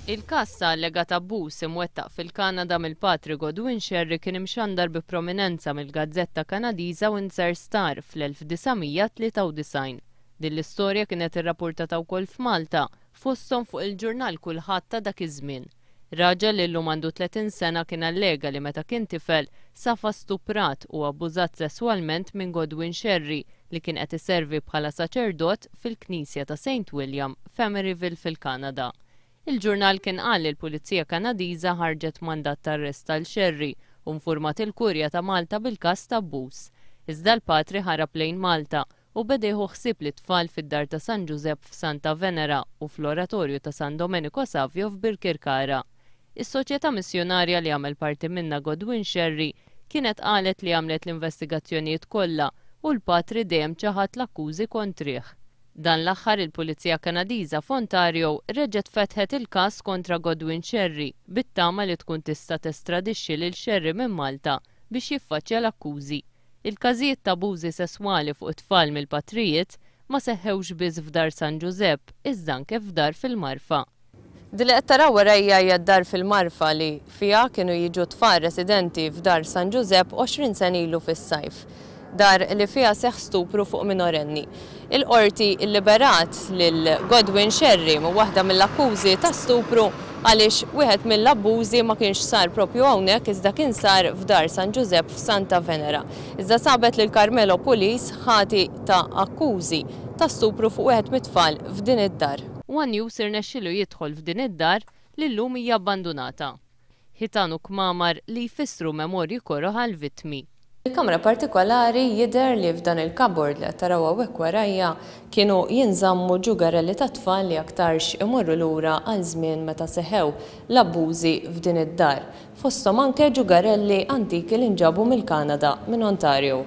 Il-każ ta' allegat abbuż imwettaq fil-Kanada mill-patri Godwin Sherry kien imxandar bi prominenza mill-Gazzetta Kanadiża Windsor Star fl-1993. Din l-istorja kienet irrappurtata wkoll f'Malta fosthom fuq il-ġurnal Kulħadd ta' dak iż-żmien. Raġel li llum għandu 30 sena kien allega li meta kien tifel safa stuprat u abbużat sesswalment minn Godwin Sherry li kien qed iservi bħala saċerdot fil-Knisja ta' St. William f'Emeryville fil-Kanada. Il-ġurnal kien qal li l-Pulizija Kanadiża ħarġet mandat ta' arrest tal Sherry u infurmat il-Kurja ta' Malta bil-każ ta' abbuż. Iżda l-patri ħarab lejn Malta u beda jieħu ħsieb li tfal fid-dar ta' San Giuseppe f'Santa Venera u fl-Oratorju ta' San Domenico Savio f'Birkirkara. Is-soċjetà missjonarja li għamel parti minna Godwin Sherry kienet qalet li għamlet l-investigazzjonijiet kollha u l-patri dejjem ċaħat l-akkużi kontrih. Dan l-aħħar il-Pulizija Kanadiża f'Ontario reġgħet fetħet il-każ kontra Godwin Sherry bit-tama li tkun tista' testradixxi lil Sherry minn Malta biex jiffaċċja l-akkużi. Il-każijiet ta' abużi sesswali fuq it-tfal mill-patrijiet ma seħħewx biss f'dar San Giuseppe iżda anke f'dar fil-Marfa. Din li qed taraw warajja hija d-dar fil-Marfa li fiha kienu jiġu tfal residenti f'dar San Giuseppe 20 sen ilu fis-sajf. Dar li fiha seħħ stupru fuq minorenni. Il-qorti illiberat lil Godwin Sherry mu waħda mill-akkużi ta' stupru għaliex wieħed mill-abbużi ma kienx sar propju hawnhekk iżda kien sar f'dar San Giuseppe f'Santa Venera. Iżda sabet lil Carmelo Police ħati ta' akkużi ta' stupru fuq wieħed mit-tfal f'din id-dar. One News irnexxielu jidħol f'din id-dar li llum hija abbandunata. Ħitan u kmamar li jfissru memorji koroħ għall-vittmi. Il-kamra partikolari jidher li f'dan il-kabord li taraw hawnhekk warajja kienu jinżammu ġugarelli ta' tfal li aktarx imorru lura għal żmien meta seħew l-abbużi f'din id-dar. Fosthom anke ġugarelli antiki li nġabu mill-Kanada minn Ontario.